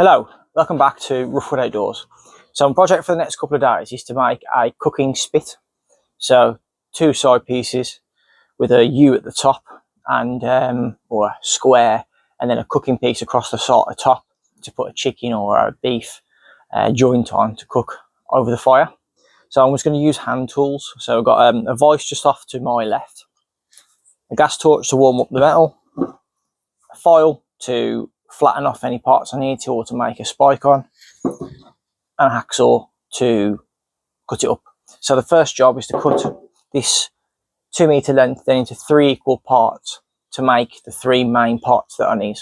Hello, welcome back to Roughwood Outdoors. So my project for the next couple of days is to make a cooking spit. So 2 side pieces with a U at the top and or a square, and then a cooking piece across the top to put a chicken or a beef joint on to cook over the fire. So I'm just going to use hand tools. So I've got a vise just off to my left, a gas torch to warm up the metal, a file to flatten off any parts I need to or to make a spike on, and a hacksaw to cut it up. So the first job is to cut this 2 meter length then into 3 equal parts to make the 3 main parts that I need.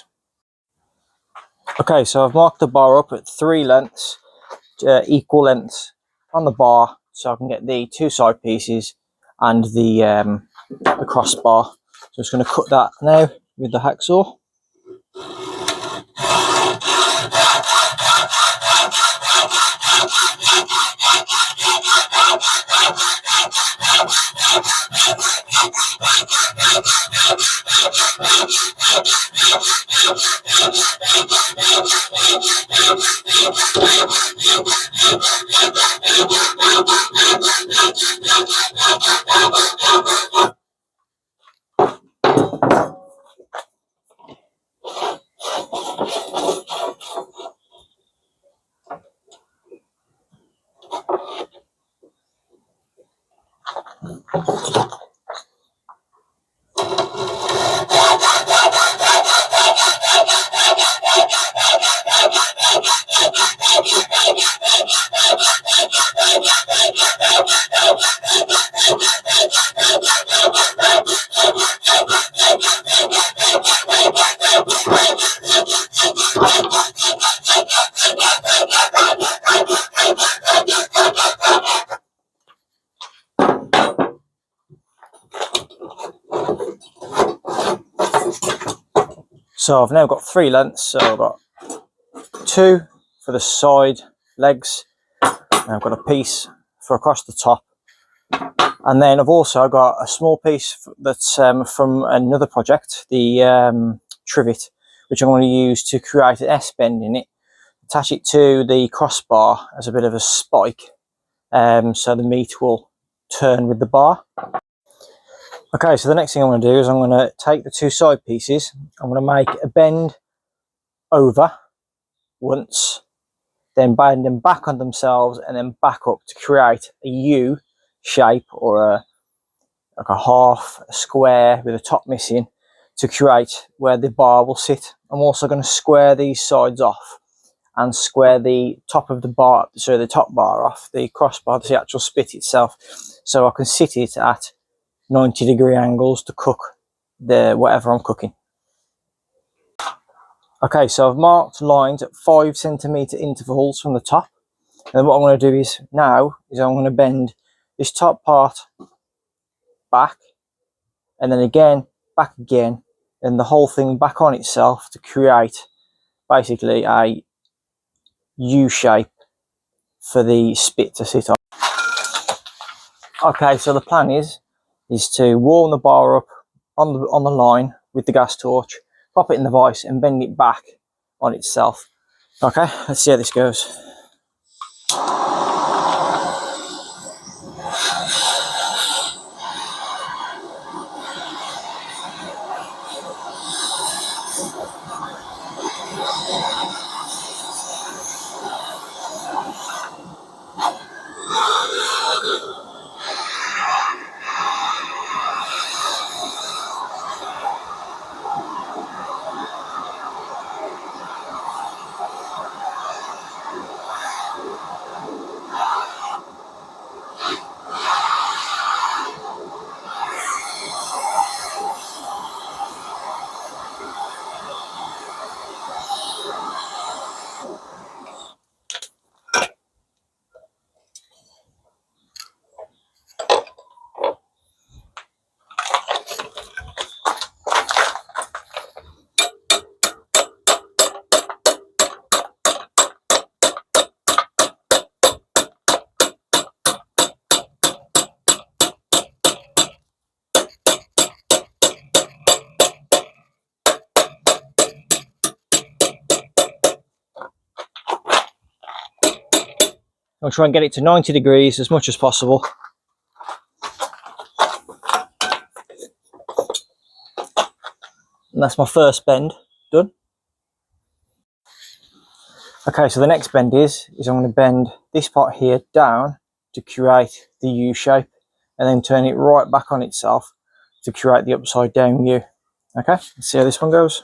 Okay, so I've marked the bar up at 3 lengths, equal lengths on the bar, so I can get the 2 side pieces and the crossbar. So I'm just going to cut that now with the hacksaw. So I've now got 3 lengths, so I've got 2 for the side legs, and I've got a piece for across the top, and then I've also got a small piece that's from another project, the trivet, which I'm going to use to create an S-bend in it, attach it to the crossbar as a bit of a spike, so the meat will turn with the bar. Okay, so the next thing I'm going to do is I'm going to take the 2 side pieces, I'm going to make a bend over once, then bend them back on themselves and then back up to create a U shape, or like a half, a square with a top missing, to create where the bar will sit. I'm also going to square these sides off and square the top of the bar, so the top bar off, the crossbar, the actual spit itself, so I can sit it at 90-degree angles to cook whatever I'm cooking. Okay, so I've marked lines at 5 centimeter intervals from the top, and what I'm going to do is I'm going to bend this top part back, and then again back again, and the whole thing back on itself to create basically a U shape for the spit to sit on. Okay, so the plan is to warm the bar up on the line with the gas torch, pop it in the vise and bend it back on itself. Okay, let's see how this goes. I'll try and get it to 90 degrees as much as possible. And that's my first bend done. Okay, so the next bend is I'm going to bend this part here down to create the U shape, and then turn it right back on itself to create the upside down U. Okay, let's see how this one goes.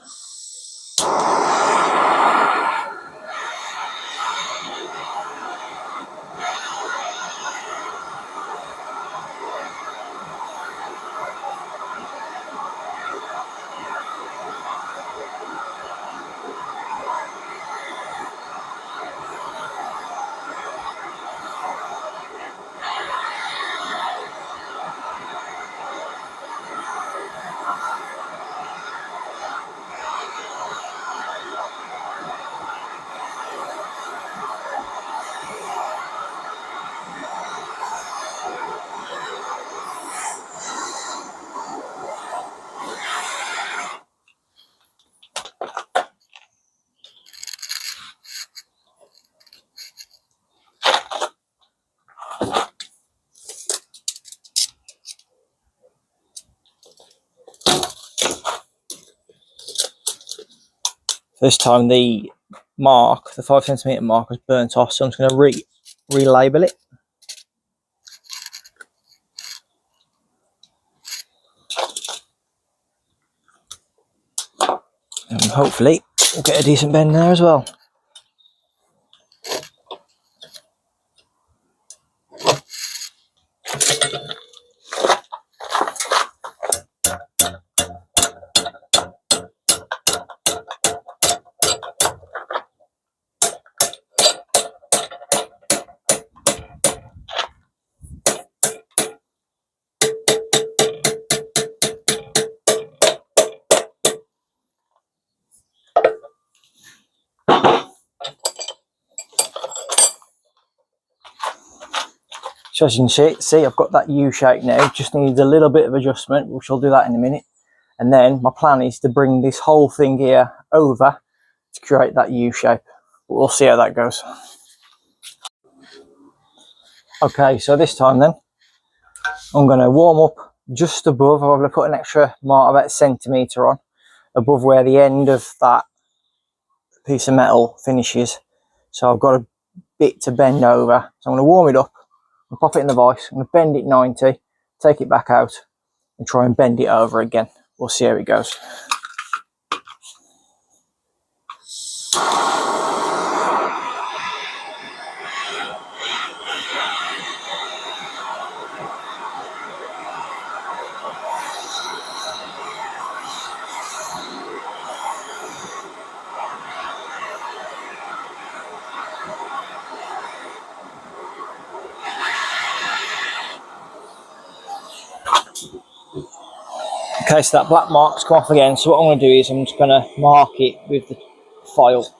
This time the 5cm mark was burnt off, so I'm just going to relabel it. And hopefully we'll get a decent bend there as well. So as you can see, I've got that U shape now. Just needs a little bit of adjustment, which I'll do that in a minute. And then my plan is to bring this whole thing here over to create that U shape. But we'll see how that goes. Okay, so this time then, I'm going to warm up just above. I'm going to put an extra mark about a centimetre on, above where the end of that piece of metal finishes. So I've got a bit to bend over. So I'm going to warm it up and pop it in the vise. I'm going to bend it 90, take it back out and try and bend it over again. We'll see how it goes. Okay, so that black mark's come off again. So what I'm going to do is I'm just going to mark it with the file.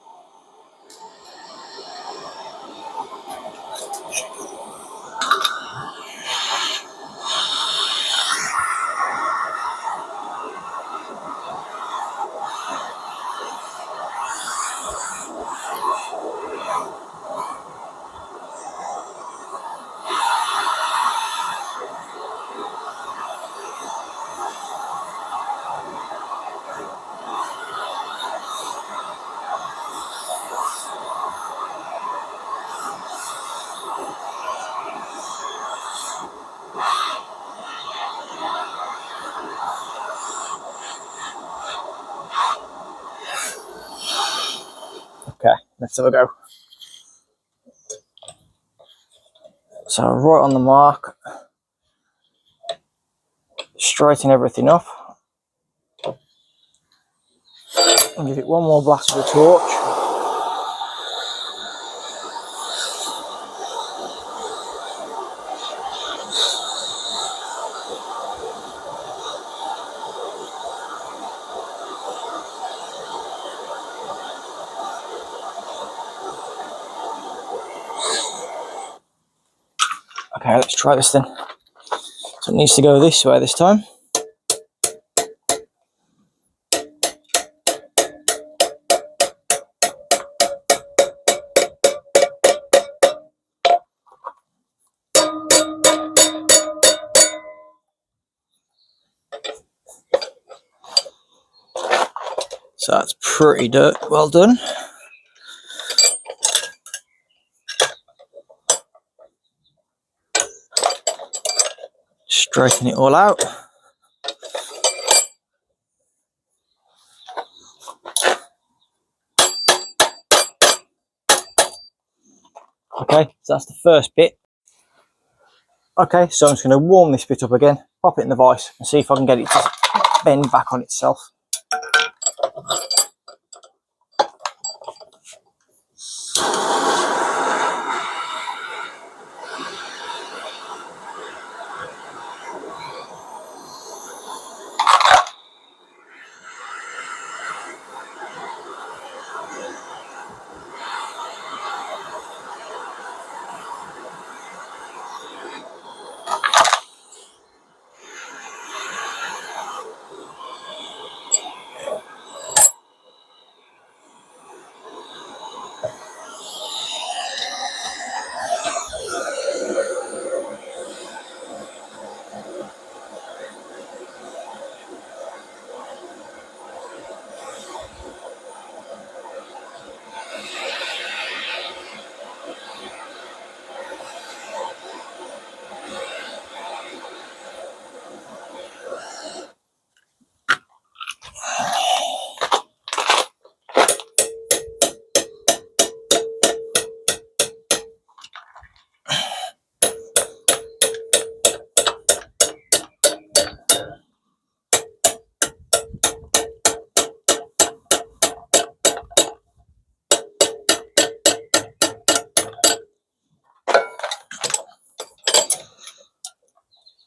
Okay, let's have a go. So right on the mark, straighten everything up, and give it one more blast with the torch. Okay, let's try this then. So it needs to go this way this time. So that's pretty well done. Straighten it all out. Okay, so that's the first bit. Okay, so I'm just going to warm this bit up again, pop it in the vise and see if I can get it to bend back on itself.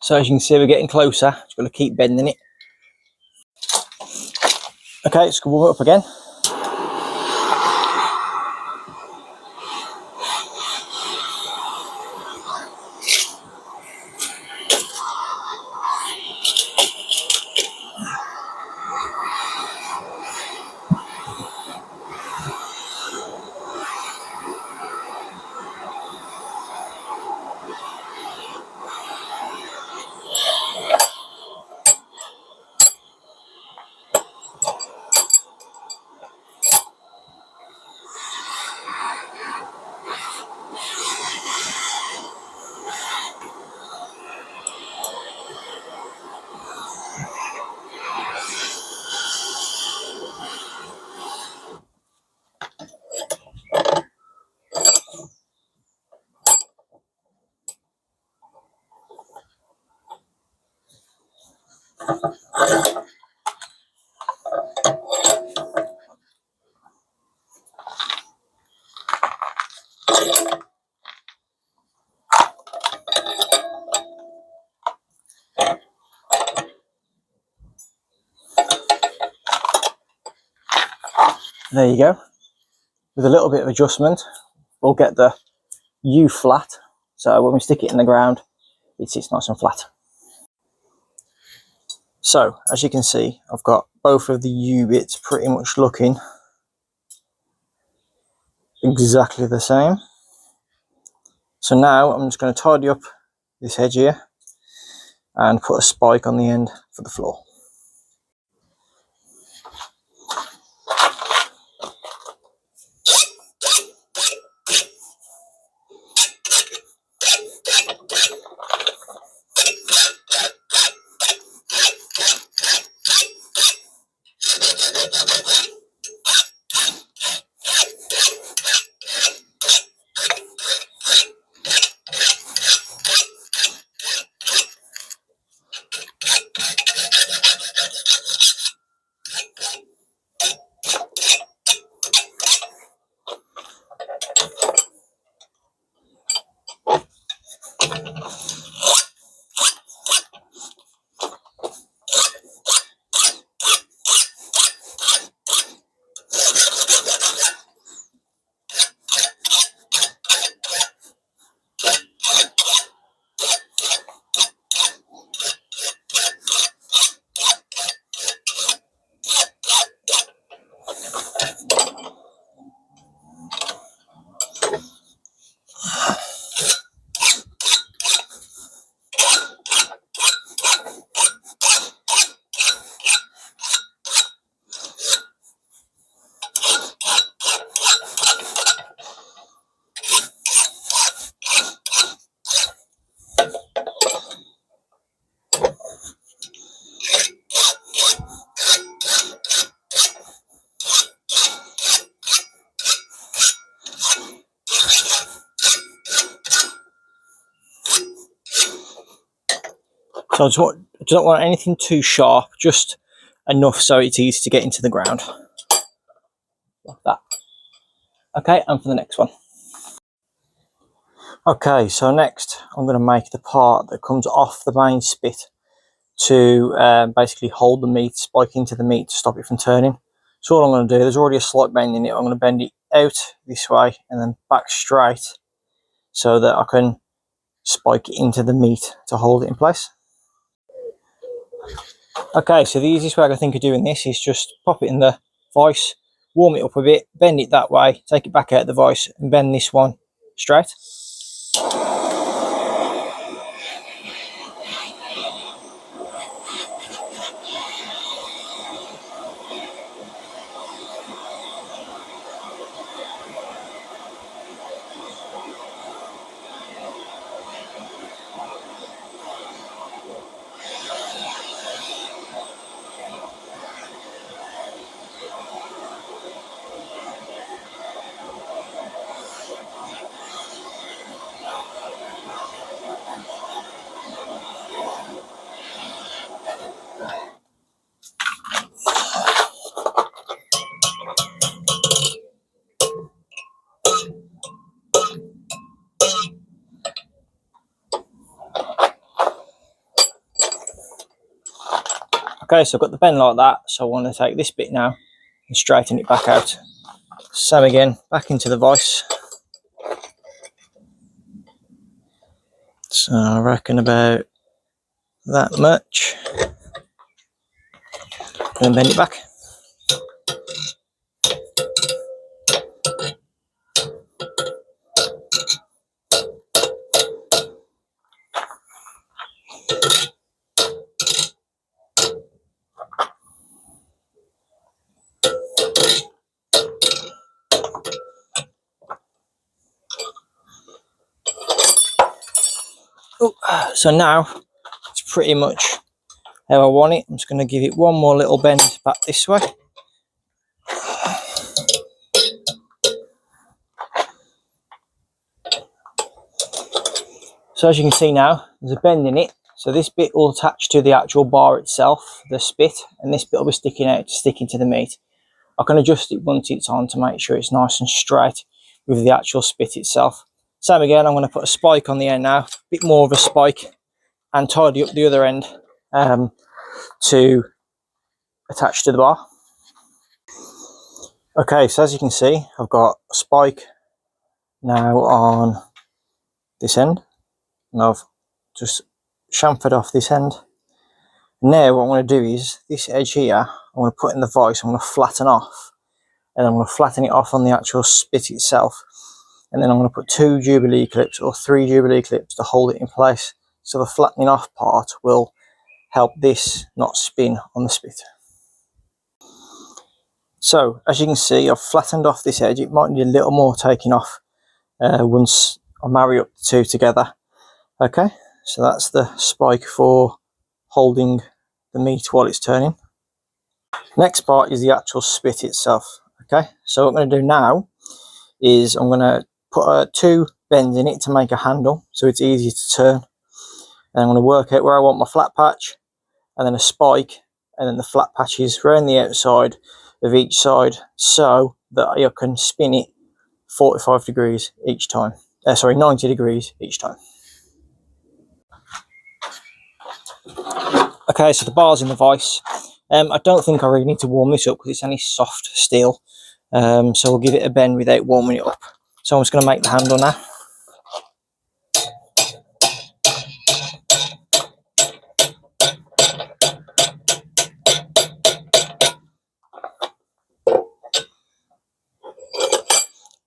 So as you can see, we're getting closer. Just got to keep bending it. Okay, let's warm it up again. There you go. With a little bit of adjustment, we'll get the U flat. So when we stick it in the ground, it sits nice and flat. So as you can see, I've got both of the U bits pretty much looking exactly the same. So now I'm just going to tidy up this edge here and put a spike on the end for the floor. So I don't want anything too sharp, just enough so it's easy to get into the ground. Like that. Okay, and for the next one. Okay, so next I'm going to make the part that comes off the main spit to basically hold the meat, spike into the meat to stop it from turning. So all I'm going to do, there's already a slight bend in it, I'm going to bend it out this way and then back straight so that I can spike it into the meat to hold it in place. Okay, so the easiest way I think of doing this is just pop it in the vise, warm it up a bit, bend it that way, take it back out of the vise and bend this one straight. Okay, so I've got the bend like that, so I want to take this bit now and straighten it back out. Same again, back into the vise. So I reckon about that much. And bend it back. So now it's pretty much how I want it. I'm just going to give it one more little bend back this way. So as you can see now, there's a bend in it. So this bit will attach to the actual bar itself, the spit, and this bit will be sticking out to stick into the meat. I can adjust it once it's on to make sure it's nice and straight with the actual spit itself. Same again, I'm going to put a spike on the end now, a bit more of a spike, and tidy up the other end to attach to the bar. Okay, so as you can see, I've got a spike now on this end, and I've just chamfered off this end. Now what I'm going to do is, this edge here, I'm going to put in the vise, I'm going to flatten off, and I'm going to flatten it off on the actual spit itself, and then I'm going to put 2 jubilee clips or 3 jubilee clips to hold it in place. So the flattening off part will help this not spin on the spit. So as you can see, I've flattened off this edge. It might need a little more taking off once I marry up the two together. Okay, so that's the spike for holding the meat while it's turning. Next part is the actual spit itself. Okay, so what I'm going to do now is I'm going to put 2 bends in it to make a handle so it's easy to turn. And I'm going to work out where I want my flat patch, and then a spike, and then the flat patches around the outside of each side so that I can spin it 45 degrees each time. 90 degrees each time. Okay, so the bar's in the vise. I don't think I really need to warm this up because it's only soft steel. So we'll give it a bend without warming it up. So I'm just going to make the handle now.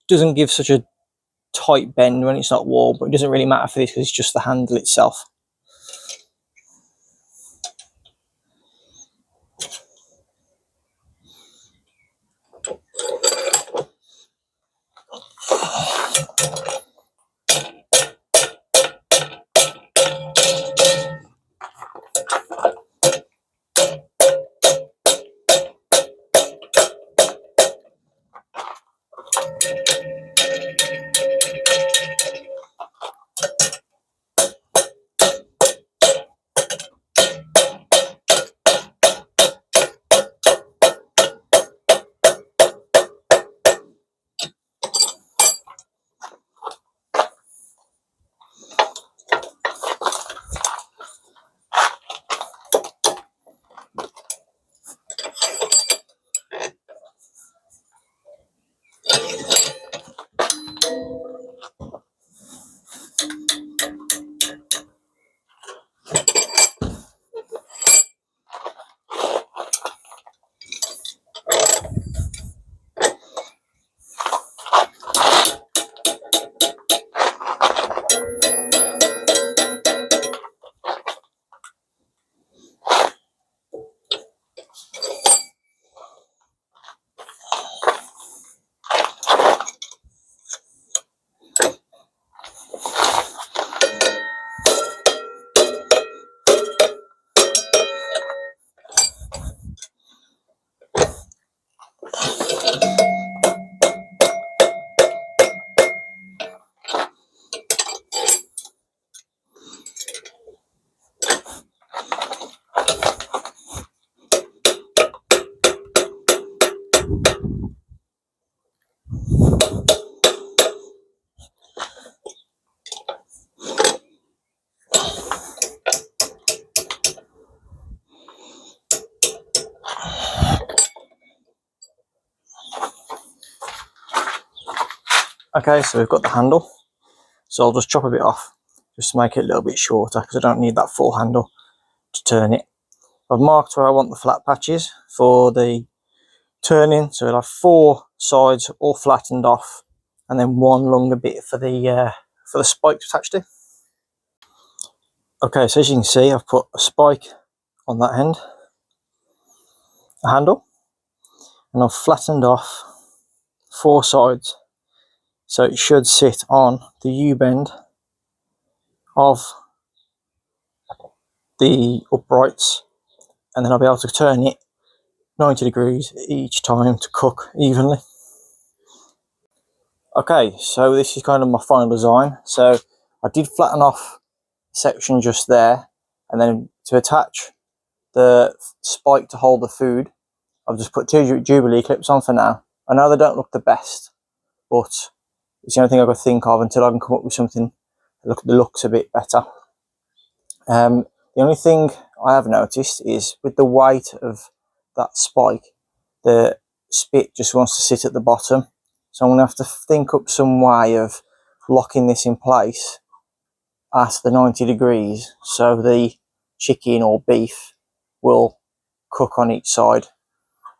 Doesn't give such a tight bend when it's not warm, but it doesn't really matter for this because it's just the handle itself. Okay, so we've got the handle. So I'll just chop a bit off, just to make it a little bit shorter, because I don't need that full handle to turn it. I've marked where I want the flat patches for the turning, so we'll have 4 sides all flattened off, and then 1 longer bit for the spike to attach to. Okay, so as you can see, I've put a spike on that end, a handle, and I've flattened off 4 sides, so it should sit on the U-bend of the uprights, and then I'll be able to turn it 90 degrees each time to cook evenly. Okay, so this is kind of my final design. So I did flatten off a section just there, and then to attach the spike to hold the food, I've just put 2 jubilee clips on for now. I know they don't look the best, but it's the only thing I could think of until I can come up with something that looks a bit better. The only thing I have noticed is with the weight of that spike, the spit just wants to sit at the bottom. So I'm going to have to think up some way of locking this in place at the 90 degrees so the chicken or beef will cook on each side,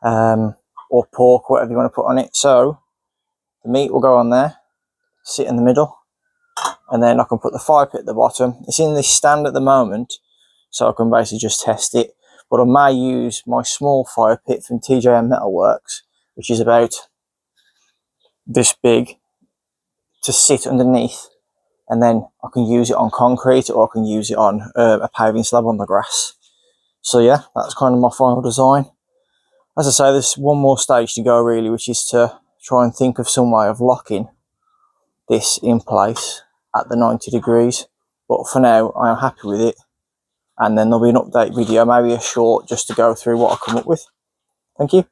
or pork, whatever you want to put on it. So the meat will go on there, sit in the middle, and then I can put the fire pit at the bottom. It's in this stand at the moment, so I can basically just test it. But I may use my small fire pit from TJM Metalworks, which is about this big, to sit underneath, and then I can use it on concrete, or I can use it on a paving slab on the grass. So yeah, that's kind of my final design. As I say, there's one more stage to go really, which is to try and think of some way of locking this in place at the 90 degrees. But for now, I am happy with it. And then there'll be an update video, maybe a short, just to go through what I come up with. Thank you.